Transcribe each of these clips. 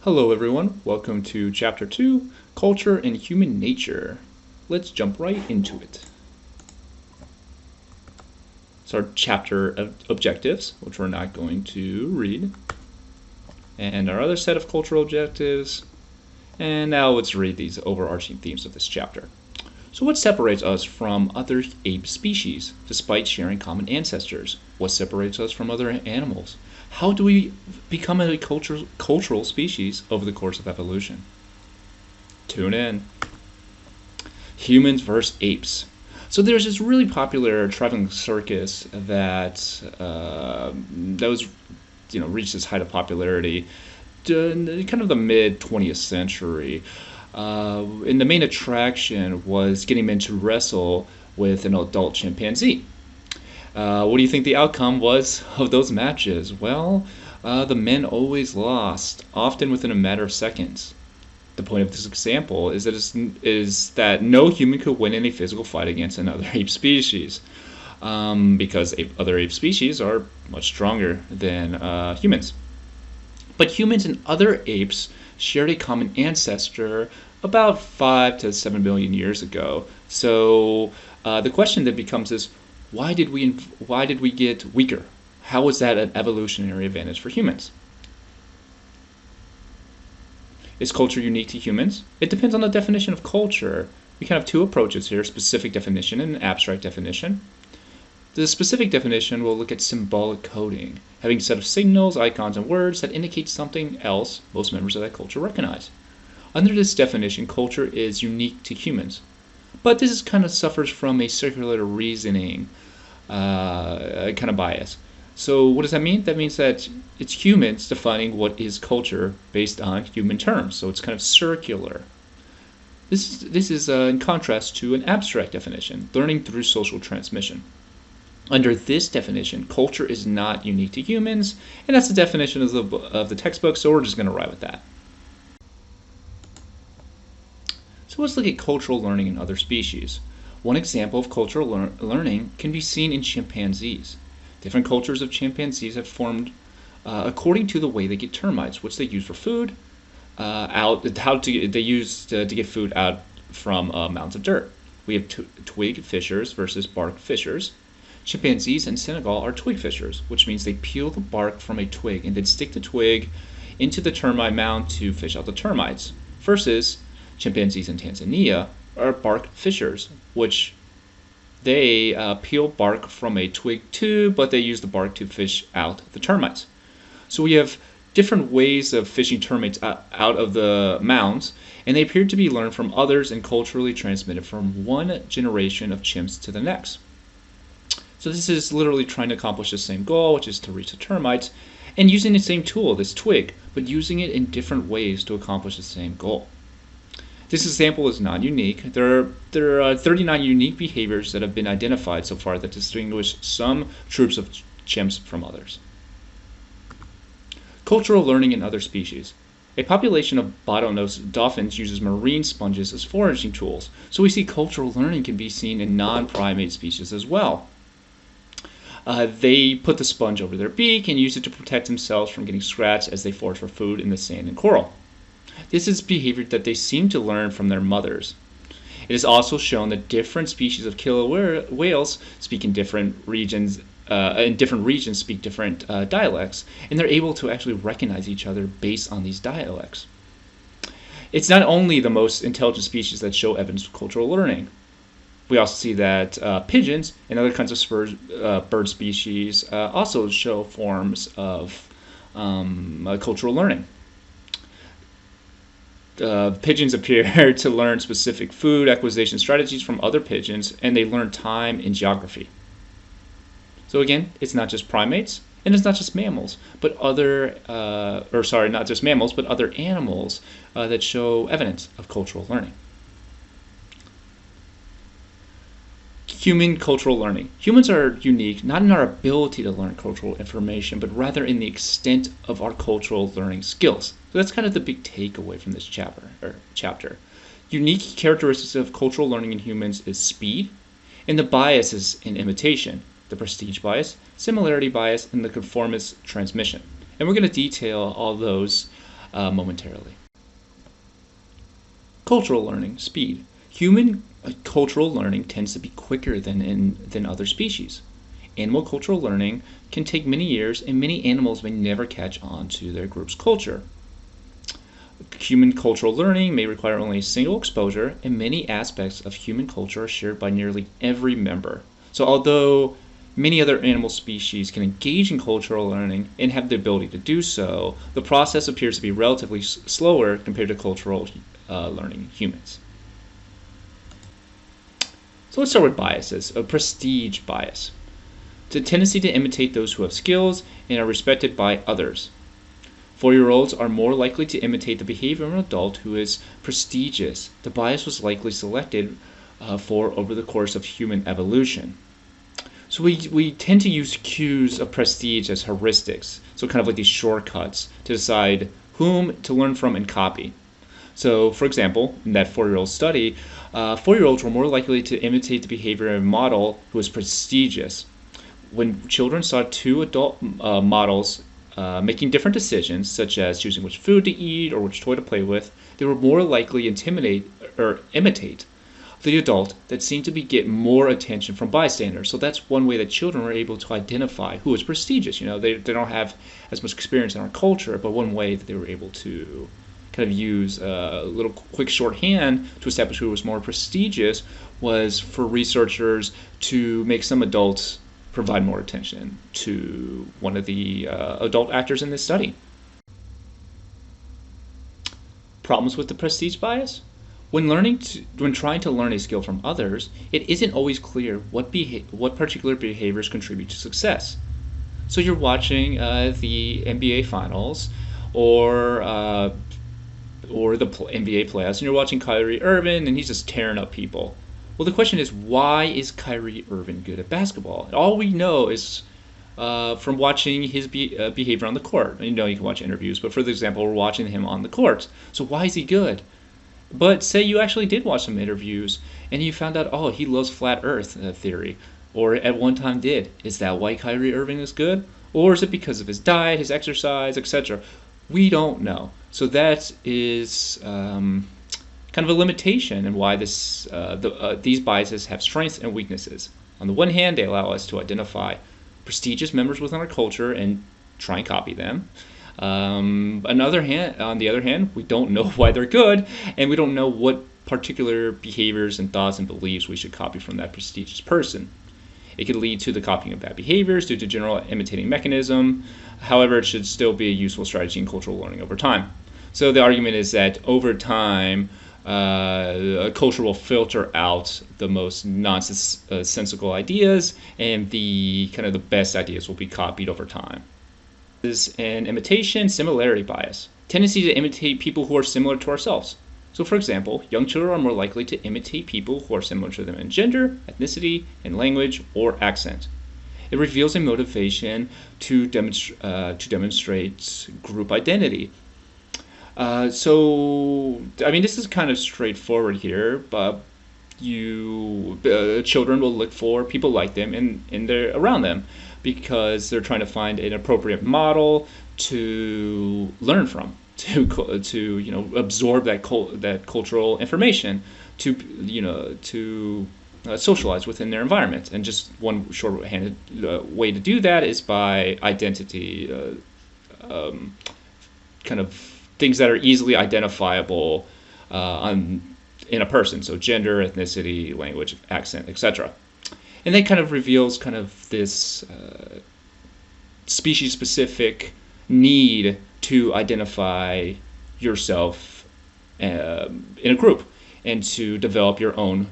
Hello everyone, welcome to Chapter 2, Culture and Human Nature. Let's jump right into it. It's our chapter of objectives, which we're not going to read. And our other set of cultural objectives. And now let's read these overarching themes of this chapter. So what separates us from other ape species, despite sharing common ancestors? What separates us from other animals? How do we become a cultural species over the course of evolution? Tune in. Humans versus apes. So there's this really popular traveling circus that reached its height of popularity in kind of the mid 20th century. And the main attraction was getting men to wrestle with an adult chimpanzee. What do you think the outcome was of those matches? Well, the men always lost, often within a matter of seconds. The point of this example is that no human could win in a physical fight against another ape species, because other ape species are much stronger than humans. But humans and other apes shared a common ancestor about 5 to 7 million years ago. So the question that becomes is, why did we get weaker? How was that an evolutionary advantage for humans? Is culture unique to humans? It depends on the definition of culture. We kind of have two approaches here, specific definition and abstract definition. The specific definition will look at symbolic coding, having a set of signals, icons, and words that indicate something else most members of that culture recognize. Under this definition, culture is unique to humans. But this kind of suffers from a circular reasoning kind of bias. So what does that mean? That means that it's humans defining what is culture based on human terms. So it's kind of circular. This is in contrast to an abstract definition, learning through social transmission. Under this definition, culture is not unique to humans, and that's the definition of the textbook, so we're just going to ride with that. So let's look at cultural learning in other species. One example of cultural learning can be seen in chimpanzees. Different cultures of chimpanzees have formed according to the way they get termites, which they use for food, they use to get food out from mounds of dirt. We have twig fishers versus bark fishers. Chimpanzees in Senegal are twig fishers, which means they peel the bark from a twig and then stick the twig into the termite mound to fish out the termites, versus chimpanzees in Tanzania are bark fishers, which they peel bark from a twig too, but they use the bark to fish out the termites. So we have different ways of fishing termites out of the mounds, and they appear to be learned from others and culturally transmitted from one generation of chimps to the next. So this is literally trying to accomplish the same goal, which is to reach the termites, and using the same tool, this twig, but using it in different ways to accomplish the same goal. This example is not unique. There are 39 unique behaviors that have been identified so far that distinguish some troops of chimps from others. Cultural learning in other species. A population of bottlenose dolphins uses marine sponges as foraging tools, so we see cultural learning can be seen in non-primate species as well. They put the sponge over their beak and use it to protect themselves from getting scratched as they forage for food in the sand and coral. This is behavior that they seem to learn from their mothers. It is also shown that different species of killer whales speak in different regions, speak different dialects, and they're able to actually recognize each other based on these dialects. It's not only the most intelligent species that show evidence of cultural learning. We also see that pigeons and other kinds of bird species also show forms of cultural learning. Pigeons appear to learn specific food acquisition strategies from other pigeons, and they learn time and geography. So again, it's not just primates, and it's not just mammals, but other animals that show evidence of cultural learning. Human cultural learning. Humans are unique not in our ability to learn cultural information, but rather in the extent of our cultural learning skills. So that's kind of the big takeaway from this chapter. Unique characteristics of cultural learning in humans is speed, and the bias is in imitation, the prestige bias, similarity bias, and the conformist transmission. And we're going to detail all those momentarily. Cultural learning, speed. Human cultural learning tends to be quicker than other species. Animal cultural learning can take many years, and many animals may never catch on to their group's culture. Human cultural learning may require only a single exposure, and many aspects of human culture are shared by nearly every member. So although many other animal species can engage in cultural learning and have the ability to do so, the process appears to be relatively slower compared to cultural learning in humans. So let's start with biases. A prestige bias. It's a tendency to imitate those who have skills and are respected by others. 4-year-olds are more likely to imitate the behavior of an adult who is prestigious. The bias was likely selected for over the course of human evolution. So we tend to use cues of prestige as heuristics, so kind of like these shortcuts to decide whom to learn from and copy. So, for example, in that 4-year-old study, 4-year-olds were more likely to imitate the behavior of a model who was prestigious. When children saw two adult models making different decisions, such as choosing which food to eat or which toy to play with, they were more likely to imitate the adult that seemed to get more attention from bystanders. So that's one way that children were able to identify who was prestigious. They don't have as much experience in our culture, but one way that they were able to kind of use a little quick shorthand to establish who was more prestigious was for researchers to make some adults provide more attention to one of the adult actors in this study. Problems with the prestige bias? When trying to learn a skill from others, it isn't always clear what particular behaviors contribute to success. So you're watching the NBA Finals or the NBA playoffs, and you're watching Kyrie Irving, and he's just tearing up people. Well, the question is, why is Kyrie Irving good at basketball? All we know is from watching his behavior on the court. You can watch interviews, but for example, we're watching him on the court. So why is he good? But say you actually did watch some interviews, and you found out, oh, he loves flat earth theory, or at one time did. Is that why Kyrie Irving is good? Or is it because of his diet, his exercise, etc.? We don't know. So that is kind of a limitation in why these biases have strengths and weaknesses. On the one hand, they allow us to identify prestigious members within our culture and try and copy them. On the other hand, we don't know why they're good, and we don't know what particular behaviors and thoughts and beliefs we should copy from that prestigious person. It could lead to the copying of bad behaviors due to general imitating mechanism. However, it should still be a useful strategy in cultural learning over time. So the argument is that over time, a culture will filter out the most nonsensical ideas, and the best ideas will be copied over time. This is an imitation similarity bias, tendency to imitate people who are similar to ourselves. So, for example, young children are more likely to imitate people who are similar to them in gender, ethnicity, and language or accent. It reveals a motivation to demonstrate group identity. This is kind of straightforward here, but children will look for people like them around them because they're trying to find an appropriate model to learn from, to absorb that cultural information, to socialize within their environment. And just one short-handed way to do that is by identity, kind of things that are easily identifiable in a person, so gender, ethnicity, language, accent, etc. And that kind of reveals kind of this species-specific need to identify yourself in a group and to develop your own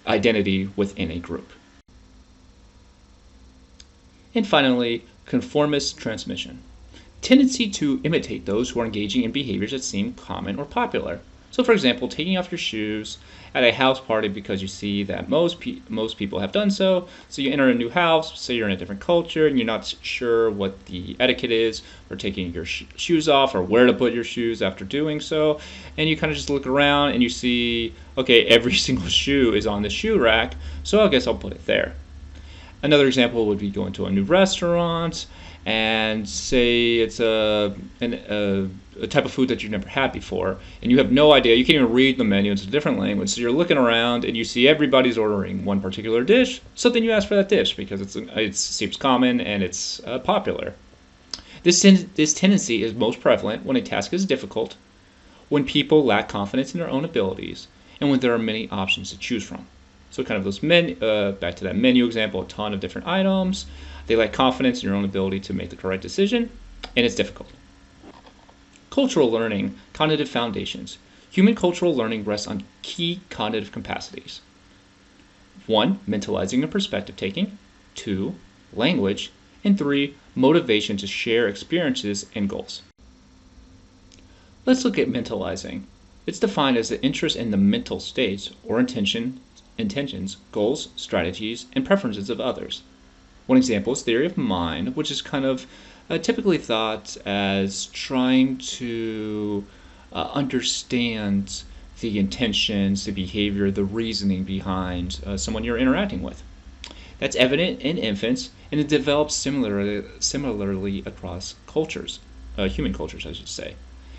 identity within a group. And finally, conformist transmission. Tendency to imitate those who are engaging in behaviors that seem common or popular. So, for example, taking off your shoes at a house party because you see that most people have done so. So you enter a new house, say you're in a different culture, and you're not sure what the etiquette is for taking your shoes off or where to put your shoes after doing so. And you kind of just look around and you see, okay, every single shoe is on the shoe rack, so I guess I'll put it there. Another example would be going to a new restaurant, and say it's a type of food that you've never had before, and you have no idea, you can't even read the menu, it's a different language, so you're looking around and you see everybody's ordering one particular dish, so then you ask for that dish because it seems common and it's popular. This tendency is most prevalent when a task is difficult, when people lack confidence in their own abilities, and when there are many options to choose from. So kind of those back to that menu example, a ton of different items. They lack confidence in your own ability to make the correct decision, and it's difficult. Cultural learning, cognitive foundations. Human cultural learning rests on key cognitive capacities. 1. Mentalizing and perspective taking. 2. Language. And 3. Motivation to share experiences and goals. Let's look at mentalizing. It's defined as the interest in the mental states or intentions, goals, strategies, and preferences of others. One example is theory of mind, which is kind of typically thought as trying to understand the intentions, the behavior, the reasoning behind someone you're interacting with. That's evident in infants, and it develops similarly across cultures, human cultures, I should say.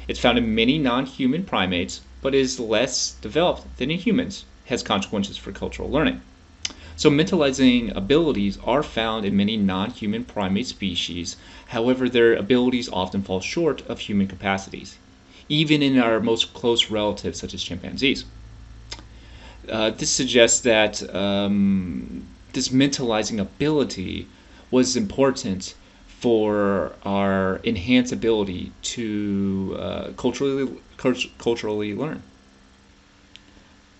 It's found in many non-human primates, but is less developed than in humans, has consequences for cultural learning. So mentalizing abilities are found in many non-human primate species. However, their abilities often fall short of human capacities, even in our most close relatives such as chimpanzees. This suggests that this mentalizing ability was important for our enhanced ability to culturally learn.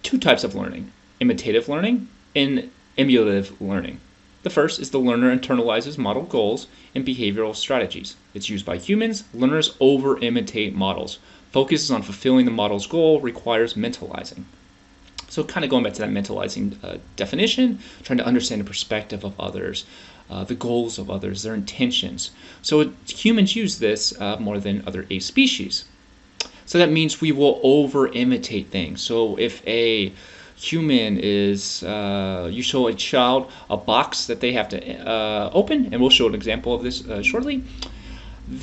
Two types of learning: imitative learning and emulative learning. The first is the learner internalizes model goals and behavioral strategies. It's used by humans. Learners over-imitate models. Focuses on fulfilling the model's goal, requires mentalizing. So kind of going back to that mentalizing definition, trying to understand the perspective of others, the goals of others, their intentions. So humans use this more than other ape species. So that means we will over-imitate things. So if a human is, you show a child a box that they have to open, and we'll show an example of this shortly.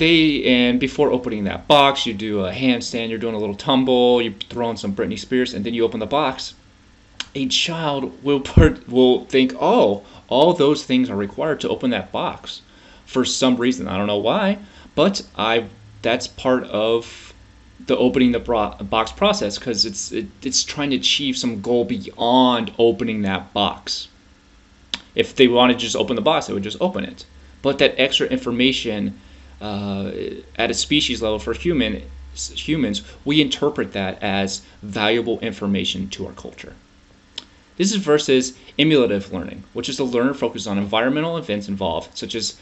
And before opening that box, you do a handstand, you're doing a little tumble, you throw in some Britney Spears, and then you open the box. A child will think, oh, all those things are required to open that box for some reason. I don't know why, but that's part of the opening the box process, because it's trying to achieve some goal beyond opening that box. If they wanted to just open the box, they would just open it. But that extra information at a species level for humans, we interpret that as valuable information to our culture. This is versus emulative learning, which is the learner focused on environmental events involved, such as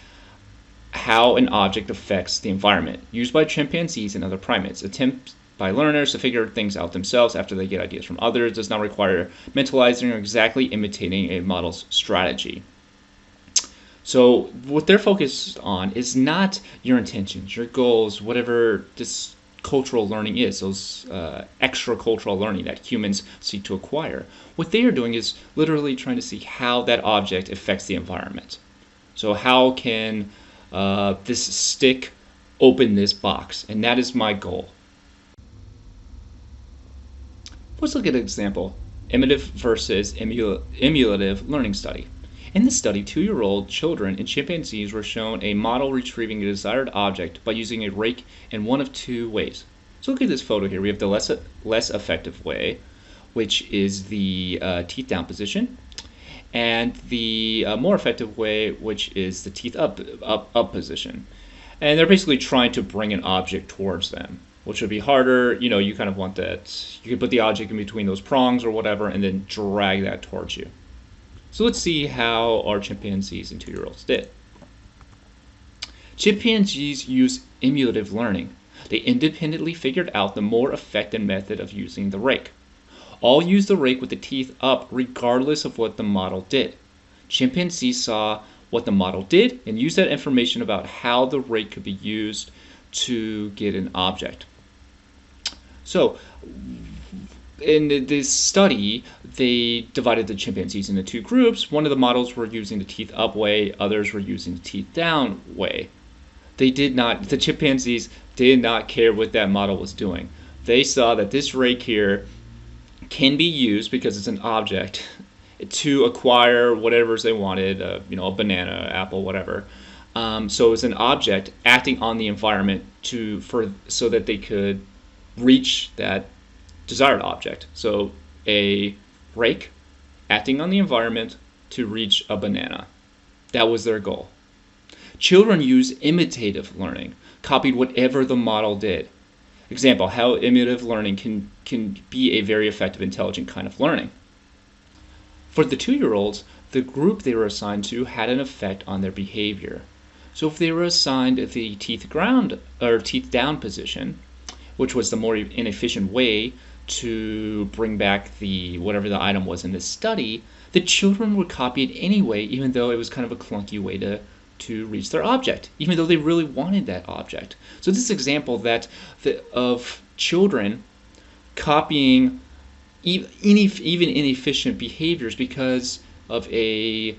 how an object affects the environment, used by chimpanzees and other primates. Attempts by learners to figure things out themselves after they get ideas from others does not require mentalizing or exactly imitating a model's strategy. So what they're focused on is not your intentions, your goals, whatever this cultural learning is, those extra cultural learning that humans seek to acquire. What they are doing is literally trying to see how that object affects the environment. So how can this stick open this box? And that is my goal. Let's look at an example: imitative versus emulative learning study. In this study, 2-year-old children and chimpanzees were shown a model retrieving a desired object by using a rake in one of two ways. So look at this photo here. We have the less effective way, which is the teeth down position, and the more effective way, which is the teeth up position. And they're basically trying to bring an object towards them, which would be harder. You kind of want that. You could put the object in between those prongs or whatever and then drag that towards you. So let's see how our chimpanzees and 2-year-olds did. Chimpanzees use emulative learning. They independently figured out the more effective method of using the rake. All used the rake with the teeth up regardless of what the model did. Chimpanzees saw what the model did and used that information about how the rake could be used to get an object. So in this study, they divided the chimpanzees into two groups. One of the models were using the teeth up way, others were using the teeth down way. The chimpanzees did not care what that model was doing. They saw that this rake here can be used because it's an object to acquire whatever they wanted, a banana, apple, whatever. So it's an object acting on the environment so that they could reach that desired object. So a rake acting on the environment to reach a banana. That was their goal. Children use imitative learning, copied whatever the model did. Example, how imitative learning can be a very effective, intelligent kind of learning. For the 2-year-olds, the group they were assigned to had an effect on their behavior. So if they were assigned the teeth down position, which was the more inefficient way to bring back whatever the item was in this study, the children would copy it anyway, even though it was kind of a clunky way to reach their object, even though they really wanted that object. So this example of children copying even inefficient behaviors because of a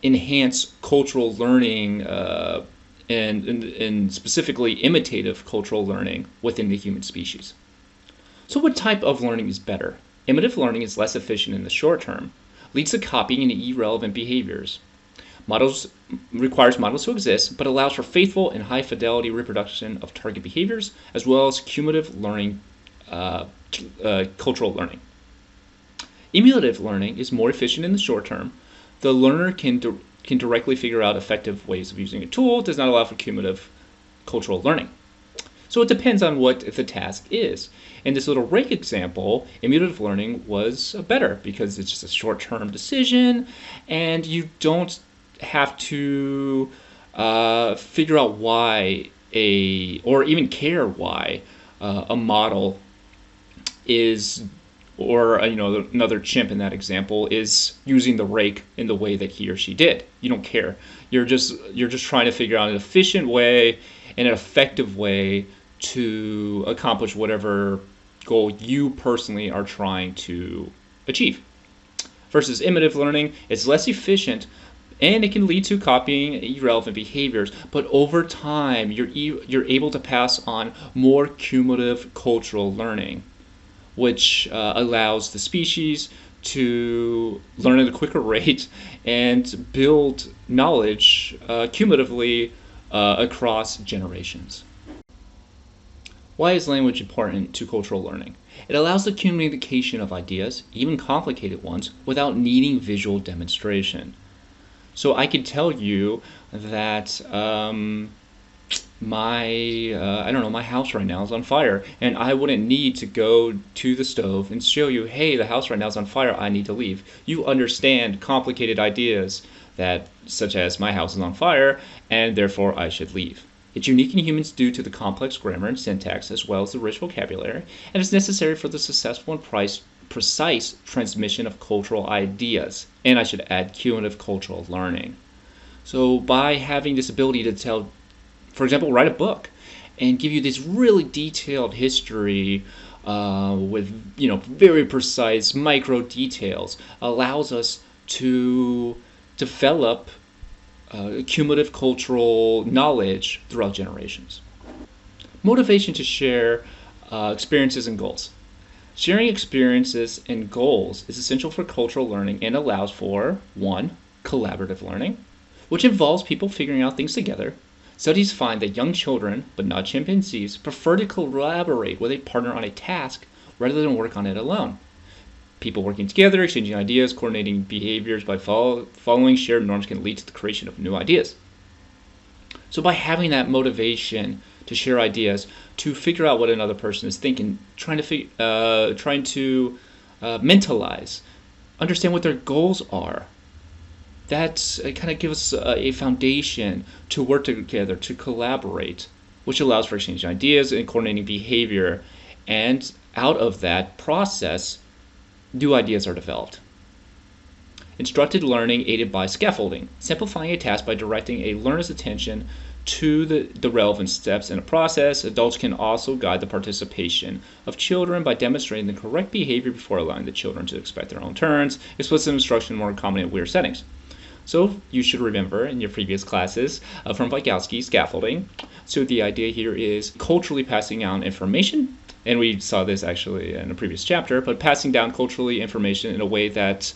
enhanced cultural learning and specifically imitative cultural learning within the human species. So what type of learning is better? Imitative learning is less efficient in the short term, leads to copying and irrelevant behaviors. Requires models to exist, but allows for faithful and high fidelity reproduction of target behaviors, as well as cumulative learning, cultural learning. Imitative learning is more efficient in the short term. The learner can directly figure out effective ways of using a tool. It does not allow for cumulative cultural learning. So it depends on what the task is. In this little rake example, imitative learning was better because it's just a short-term decision, and you don't have to figure out why or even care why a model is, or another chimp in that example is using the rake in the way that he or she did. You don't care. You're just trying to figure out an efficient way and an effective way to accomplish whatever goal you personally are trying to achieve. Versus imitative learning, it's less efficient and it can lead to copying irrelevant behaviors, but over time you're able to pass on more cumulative cultural learning, which allows the species to learn at a quicker rate and build knowledge cumulatively across generations. Why is language important to cultural learning? It allows the communication of ideas, even complicated ones, without needing visual demonstration. So I could tell you that my house right now is on fire, and I wouldn't need to go to the stove and show you, hey, the house right now is on fire, I need to leave. You understand complicated ideas such as my house is on fire, and therefore I should leave. It's unique in humans due to the complex grammar and syntax as well as the rich vocabulary, and is necessary for the successful and precise transmission of cultural ideas, and I should add cumulative cultural learning. So by having this ability to tell, for example, write a book and give you this really detailed history with very precise micro details, allows us to develop cumulative cultural knowledge throughout generations. Motivation to share experiences and goals. Sharing experiences and goals is essential for cultural learning and allows for 1. Collaborative learning, which involves people figuring out things together. Studies find that young children, but not chimpanzees, prefer to collaborate with a partner on a task rather than work on it alone. People working together, exchanging ideas, coordinating behaviors by following shared norms can lead to the creation of new ideas. So by having that motivation to share ideas, to figure out what another person is thinking, trying to mentalize, understand what their goals are, that kind of gives us a foundation to work together, to collaborate, which allows for exchanging ideas and coordinating behavior. And out of that process, new ideas are developed. Instructed learning aided by scaffolding, simplifying a task by directing a learner's attention to the relevant steps in a process. Adults can also guide the participation of children by demonstrating the correct behavior before allowing the children to expect their own turns. Explicit instruction more common in weird settings. So you should remember in your previous classes from Vygotsky, scaffolding. So the idea here is culturally passing down information, and we saw this actually in a previous chapter, but passing down culturally information in a way that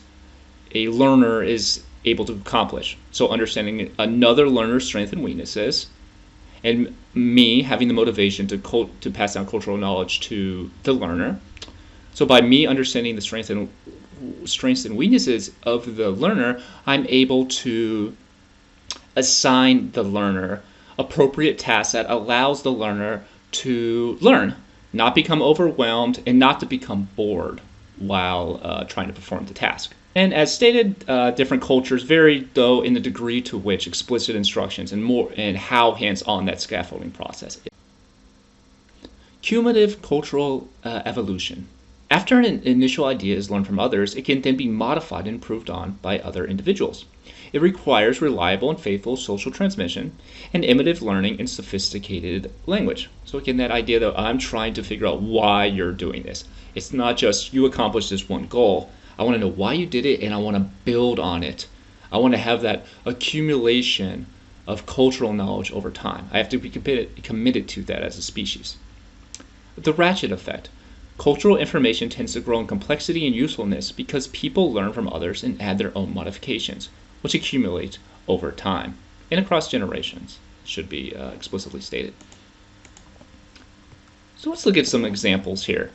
a learner is able to accomplish. So understanding another learner's strengths and weaknesses, and me having the motivation to pass down cultural knowledge to the learner. So by me understanding the strengths and weaknesses of the learner, I'm able to assign the learner appropriate tasks that allows the learner to learn, not become overwhelmed, and not to become bored while trying to perform the task. And as stated, different cultures vary, though, in the degree to which explicit instructions and how hands-on that scaffolding process is. Cumulative cultural evolution. After an initial idea is learned from others, it can then be modified and improved on by other individuals. It requires reliable and faithful social transmission and imitative learning and sophisticated language. So again, that idea that I'm trying to figure out why you're doing this. It's not just you accomplished this one goal. I want to know why you did it, and I want to build on it. I want to have that accumulation of cultural knowledge over time. I have to be committed to that as a species. The ratchet effect. Cultural information tends to grow in complexity and usefulness because people learn from others and add their own modifications, which accumulate over time and across generations, should be explicitly stated. So let's look at some examples here.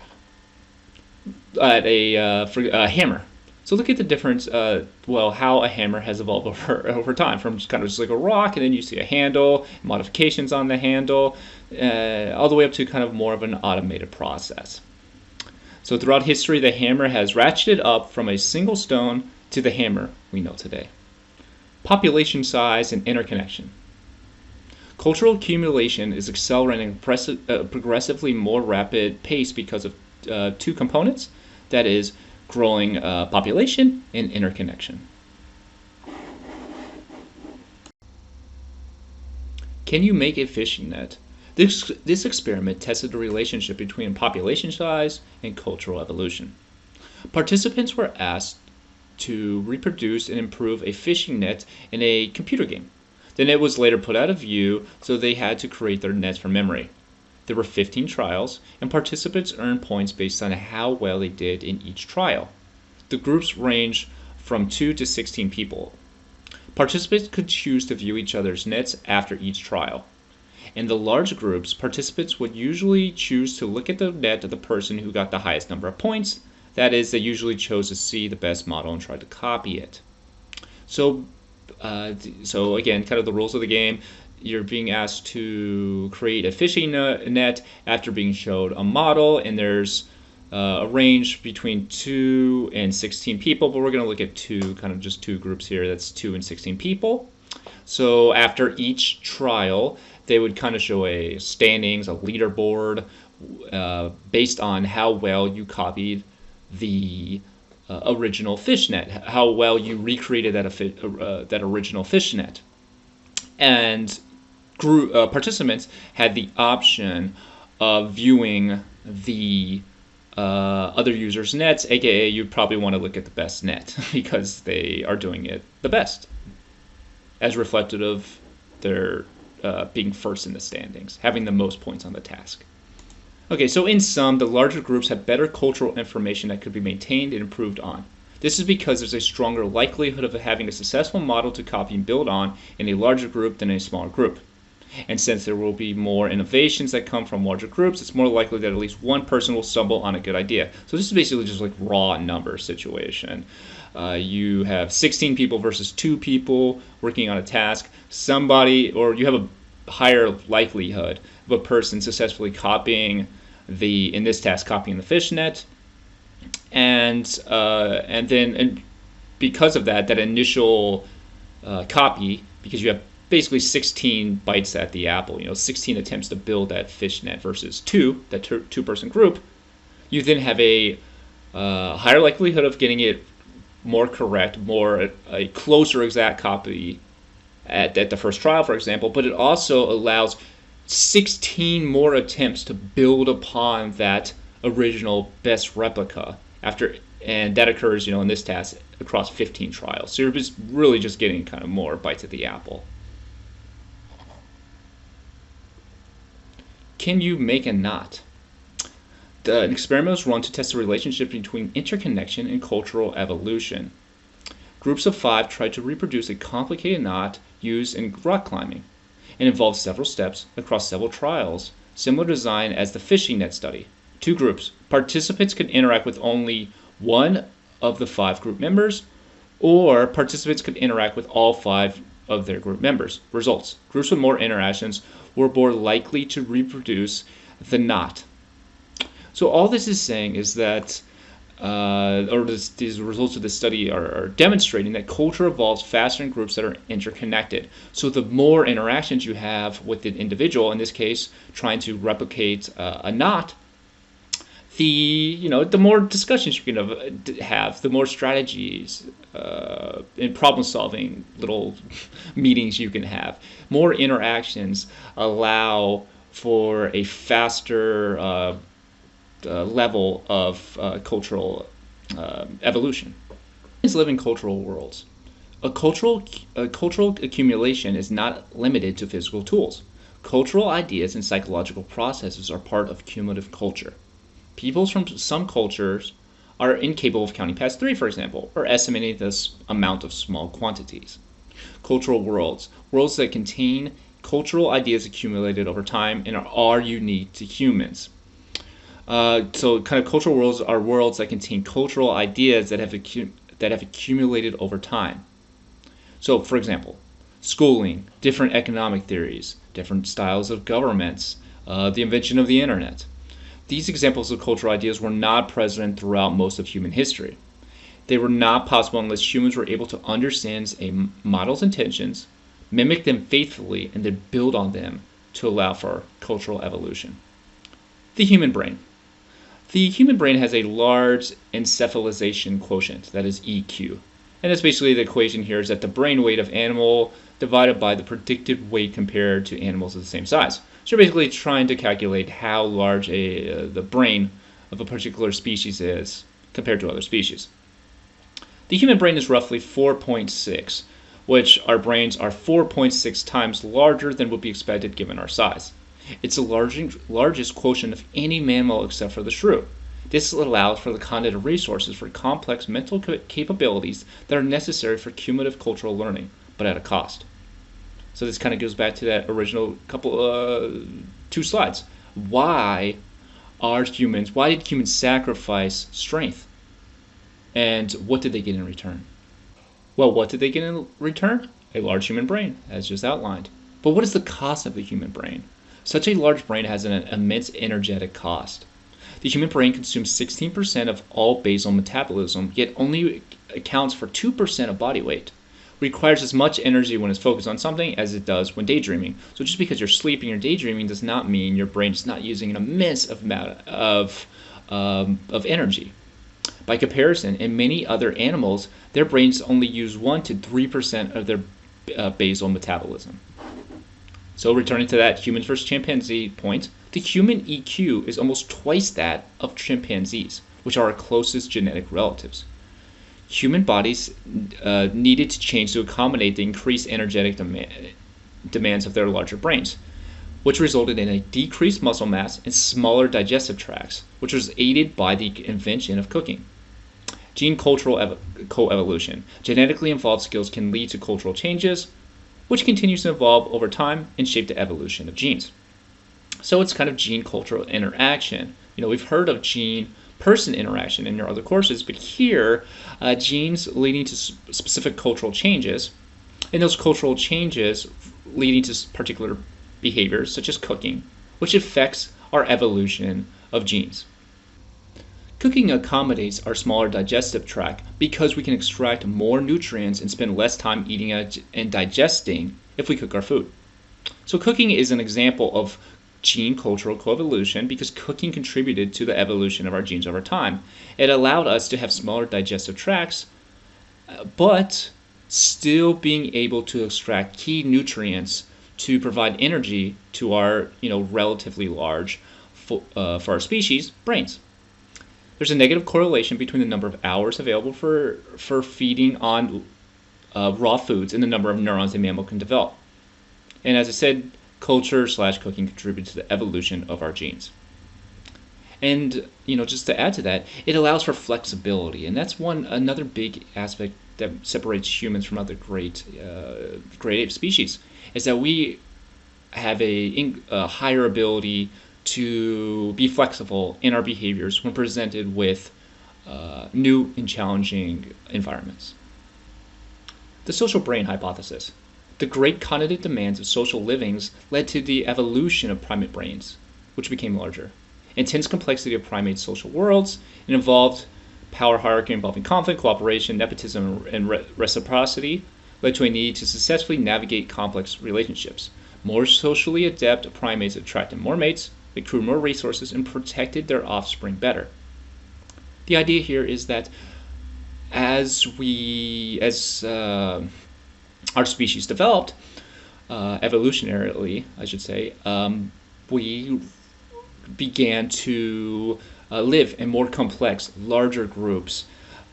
At a hammer. So look at the difference, how a hammer has evolved over time, from kind of just like a rock, and then you see a handle, modifications on the handle, all the way up to kind of more of an automated process. So throughout history, the hammer has ratcheted up from a single stone to the hammer we know today. Population size and interconnection. Cultural accumulation is accelerating progressively more rapid pace because of two components, that is, growing population and interconnection. Can you make a fishing net? This experiment tested the relationship between population size and cultural evolution. Participants were asked to reproduce and improve a fishing net in a computer game. The net was later put out of view, so they had to create their nets from memory. There were 15 trials, and participants earned points based on how well they did in each trial. The groups ranged from 2 to 16 people. Participants could choose to view each other's nets after each trial. In the large groups, participants would usually choose to look at the net of the person who got the highest number of points. That is, they usually chose to see the best model and try to copy it. So again, kind of the rules of the game. You're being asked to create a fishing net after being showed a model, and there's a range between 2 and 16 people, but we're going to look at just two groups here. That's 2 and 16 people. So after each trial, they would kind of show a standings, a leaderboard, based on how well you copied the original fishnet, how well you recreated that original fishnet. And participants had the option of viewing the other users' nets, aka you'd probably want to look at the best net because they are doing it the best, as reflected of their being first in the standings, having the most points on the task. Okay, so in sum, the larger groups have better cultural information that could be maintained and improved on. This is because there's a stronger likelihood of having a successful model to copy and build on in a larger group than a smaller group. And since there will be more innovations that come from larger groups, it's more likely that at least one person will stumble on a good idea. So this is basically just like raw number situation. You have 16 people versus 2 people working on a task. You have a higher likelihood of a person successfully copying in this task, copying the fishnet. And because of that initial copy, because you have basically 16 bites at the apple, 16 attempts to build that fishnet versus 2, that two-person group, you then have a higher likelihood of getting it more correct, a closer exact copy at the first trial, for example, but it also allows 16 more attempts to build upon that original best replica after and that occurs, in this task across 15 trials. So you're just really just getting kind of more bites at the apple. Can you make a knot? An experiment was run to test the relationship between interconnection and cultural evolution. Groups of 5 tried to reproduce a complicated knot used in rock climbing. It involved several steps across several trials, similar design as the fishing net study. 2 groups. Participants could interact with only one of the 5 group members, or participants could interact with all 5 of their group members. Results. Groups with more interactions were more likely to reproduce the knot. So all this is saying is that, these results of this study are demonstrating that culture evolves faster in groups that are interconnected. So the more interactions you have with an individual, in this case, trying to replicate a knot, the more discussions you can have, the more strategies and problem-solving little meetings you can have. More interactions allow for a faster level of cultural evolution. Is living cultural worlds. A cultural accumulation is not limited to physical tools. Cultural ideas and psychological processes are part of cumulative culture. Peoples from some cultures are incapable of counting past 3, for example, or estimating this amount of small quantities. Cultural worlds. Worlds that contain cultural ideas accumulated over time and are unique to humans. So kind of cultural worlds are worlds that contain cultural ideas that have accumulated over time. So, for example, schooling, different economic theories, different styles of governments, the invention of the internet. These examples of cultural ideas were not present throughout most of human history. They were not possible unless humans were able to understand a model's intentions, mimic them faithfully, and then build on them to allow for cultural evolution. The human brain. The human brain has a large encephalization quotient, that is EQ. And that's basically the equation here is that the brain weight of animal divided by the predicted weight compared to animals of the same size. So you're basically trying to calculate how large the brain of a particular species is compared to other species. The human brain is roughly 4.6, which our brains are 4.6 times larger than would be expected given our size. It's the largest quotient of any mammal except for the shrew. This allows for the cognitive resources for complex mental capabilities that are necessary for cumulative cultural learning, but at a cost. So this kind of goes back to that original 2 slides. Why did humans sacrifice strength? And what did they get in return? Well, what did they get in return? A large human brain, as just outlined. But what is the cost of the human brain? Such a large brain has an immense energetic cost. The human brain consumes 16% of all basal metabolism, yet only accounts for 2% of body weight. Requires as much energy when it's focused on something as it does when daydreaming. So just because you're sleeping or daydreaming does not mean your brain is not using an immense amount of energy. By comparison, in many other animals, their brains only use 1 to 3% of their basal metabolism. So returning to that humans versus chimpanzee point, the human EQ is almost twice that of chimpanzees, which are our closest genetic relatives. Human bodies needed to change to accommodate the increased energetic demands of their larger brains, which resulted in a decreased muscle mass and smaller digestive tracts, which was aided by the invention of cooking. Gene cultural coevolution. Genetically involved skills can lead to cultural changes, which continues to evolve over time and shape the evolution of genes. So it's kind of gene-cultural interaction. We've heard of gene-person interaction in your other courses, but here, genes leading to specific cultural changes, and those cultural changes leading to particular behaviors, such as cooking, which affects our evolution of genes. Cooking accommodates our smaller digestive tract because we can extract more nutrients and spend less time eating and digesting if we cook our food. So cooking is an example of gene cultural coevolution because cooking contributed to the evolution of our genes over time. It allowed us to have smaller digestive tracts, but still being able to extract key nutrients to provide energy to our relatively large, for our species, brains. There's a negative correlation between the number of hours available for feeding on raw foods and the number of neurons a mammal can develop. And as I said, culture/cooking contributes to the evolution of our genes. And just to add to that, it allows for flexibility, and that's another big aspect that separates humans from other great ape species, is that we have a higher ability to be flexible in our behaviors when presented with new and challenging environments. The social brain hypothesis. The great cognitive demands of social livings led to the evolution of primate brains, which became larger. Intense complexity of primate social worlds and involved power hierarchy involving conflict, cooperation, nepotism, and reciprocity led to a need to successfully navigate complex relationships. More socially adept primates attracted more mates, accrued more resources, and protected their offspring better. The idea here is that as our species developed, evolutionarily, I should say, we began to live in more complex, larger groups,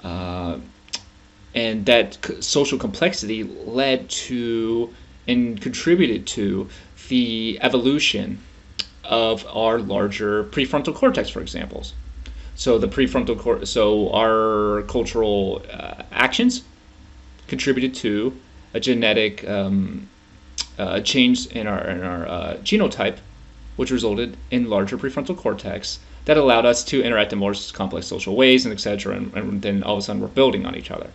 and that social complexity led to and contributed to the evolution of our larger prefrontal cortex, for example. So the prefrontal cortex, so our cultural actions contributed to a genetic change in our genotype, which resulted in larger prefrontal cortex that allowed us to interact in more complex social ways, and etc. And then all of a sudden we're building on each other.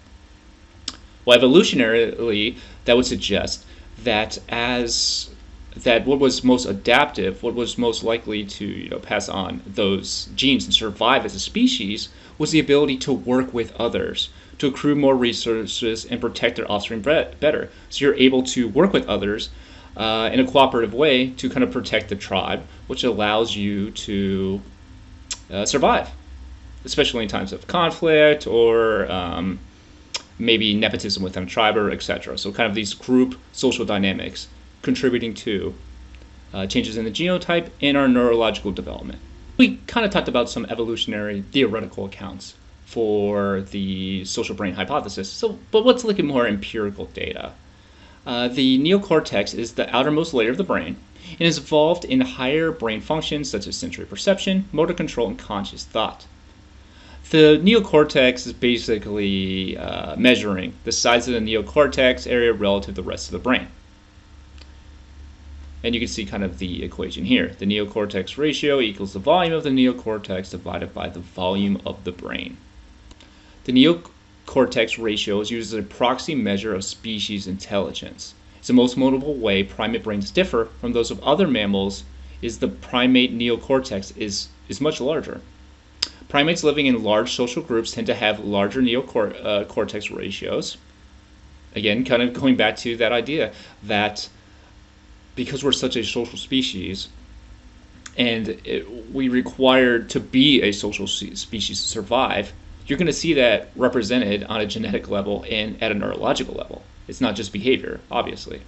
Well, evolutionarily, that would suggest that what was most adaptive, what was most likely to pass on those genes and survive as a species, was the ability to work with others, to accrue more resources and protect their offspring better. So you're able to work with others in a cooperative way to kind of protect the tribe, which allows you to survive, especially in times of conflict or maybe nepotism within a tribe or etc. So kind of these group social dynamics contributing to changes in the genotype and our neurological development. We kind of talked about some evolutionary theoretical accounts for the social brain hypothesis. But let's look at more empirical data. The neocortex is the outermost layer of the brain and is involved in higher brain functions such as sensory perception, motor control, and conscious thought. The neocortex is basically measuring the size of the neocortex area relative to the rest of the brain. And you can see kind of the equation here. The neocortex ratio equals the volume of the neocortex divided by the volume of the brain. The neocortex ratio is used as a proxy measure of species intelligence. It's the most notable way primate brains differ from those of other mammals is the primate neocortex is much larger. Primates living in large social groups tend to have larger neocortex ratios. Again, kind of going back to that idea that because we're such a social species and we required to be a social species to survive, you're going to see that represented on a genetic level and at a neurological level. It's not just behavior, obviously.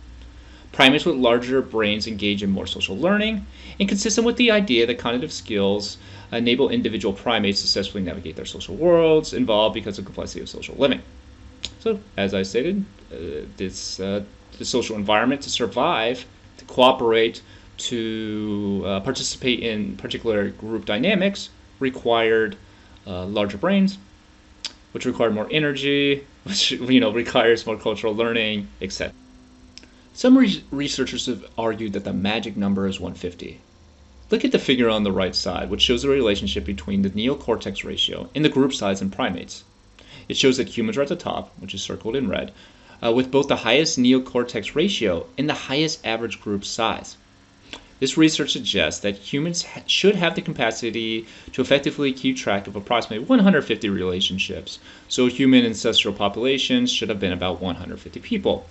Primates with larger brains engage in more social learning, and consistent with the idea that cognitive skills enable individual primates to successfully navigate their social worlds involved because of complexity of social living. So, as I stated, the social environment to survive, to cooperate, to participate in particular group dynamics required larger brains, which required more energy, which requires more cultural learning, etc. Some researchers have argued that the magic number is 150. Look at the figure on the right side, which shows the relationship between the neocortex ratio and the group size in primates. It shows that humans are at the top, which is circled in red, with both the highest neocortex ratio and the highest average group size. This research suggests that humans should have the capacity to effectively keep track of approximately 150 relationships, so human ancestral populations should have been about 150 people.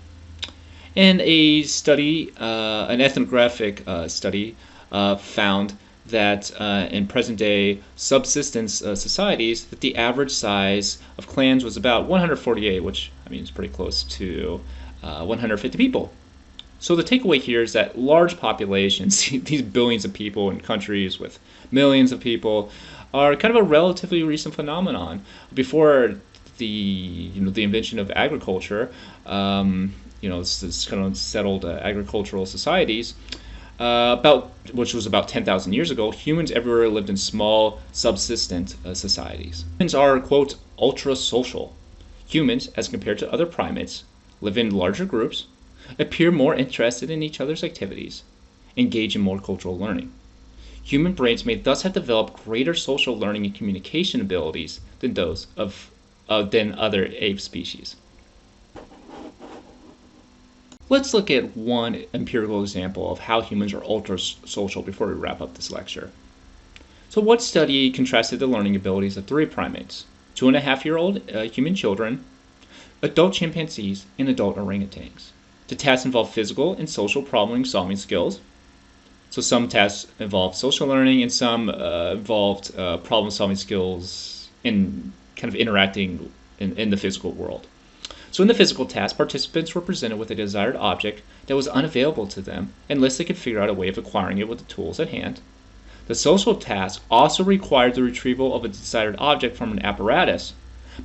And a study, an ethnographic study, found that in present-day subsistence societies, that the average size of clans was about 148, which I mean is pretty close to 150 people. So the takeaway here is that large populations, these billions of people in countries with millions of people, are kind of a relatively recent phenomenon. Before the invention of agriculture, this kind of settled agricultural societies, which was about 10,000 years ago, humans everywhere lived in small, subsistent societies. Humans are, quote, ultrasocial. Humans, as compared to other primates, live in larger groups, appear more interested in each other's activities, engage in more cultural learning. Human brains may thus have developed greater social learning and communication abilities than those than other ape species. Let's look at one empirical example of how humans are ultrasocial before we wrap up this lecture. So what study contrasted the learning abilities of three primates: 2.5-year-old human children, adult chimpanzees, and adult orangutans? The tasks involve physical and social problem-solving skills. So some tasks involved social learning, and some involved problem-solving skills in kind of interacting in the physical world. So in the physical task, participants were presented with a desired object that was unavailable to them unless they could figure out a way of acquiring it with the tools at hand. The social task also required the retrieval of a desired object from an apparatus,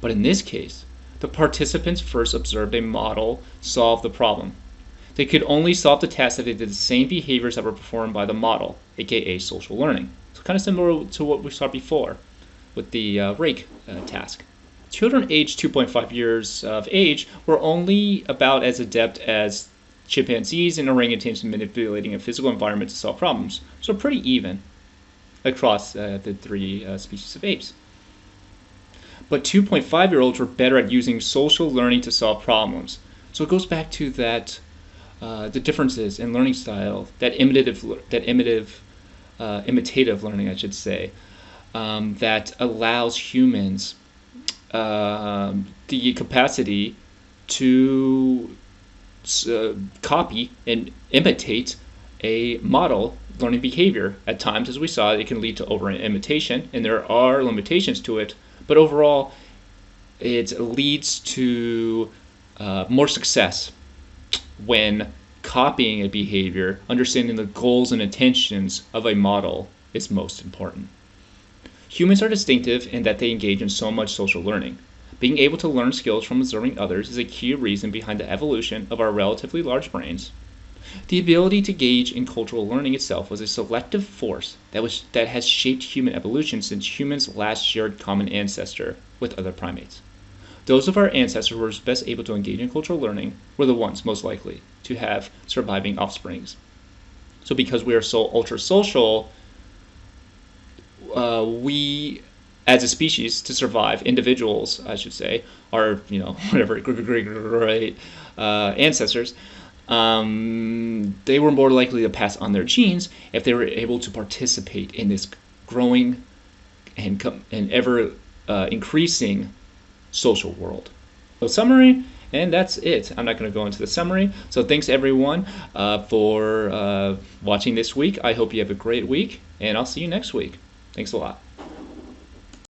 but in this case, the participants first observed a model solve the problem. They could only solve the task if they did the same behaviors that were performed by the model, aka social learning. So kind of similar to what we saw before with the rake task. Children aged 2.5 years of age were only about as adept as chimpanzees and orangutans in manipulating a physical environment to solve problems, so pretty even across the three species of apes. But 2.5-year-olds were better at using social learning to solve problems. So it goes back to that the differences in learning style, that imitative learning, I should say, that allows humans the capacity to copy and imitate a model learning behavior. At times, as we saw, it can lead to over-imitation, and there are limitations to it, but overall, it leads to more success when copying a behavior. Understanding the goals and intentions of a model is most important. Humans are distinctive in that they engage in so much social learning. Being able to learn skills from observing others is a key reason behind the evolution of our relatively large brains. The ability to engage in cultural learning itself was a selective force that has shaped human evolution since humans last shared common ancestor with other primates. Those of our ancestors who were best able to engage in cultural learning were the ones most likely to have surviving offsprings. So because we are so ultra-social, we, as a species, to survive, individuals, I should say, our, great ancestors, they were more likely to pass on their genes if they were able to participate in this growing and ever increasing social world. So summary, and that's it. I'm not going to go into the summary. So thanks everyone for watching this week. I hope you have a great week, and I'll see you next week. Thanks a lot.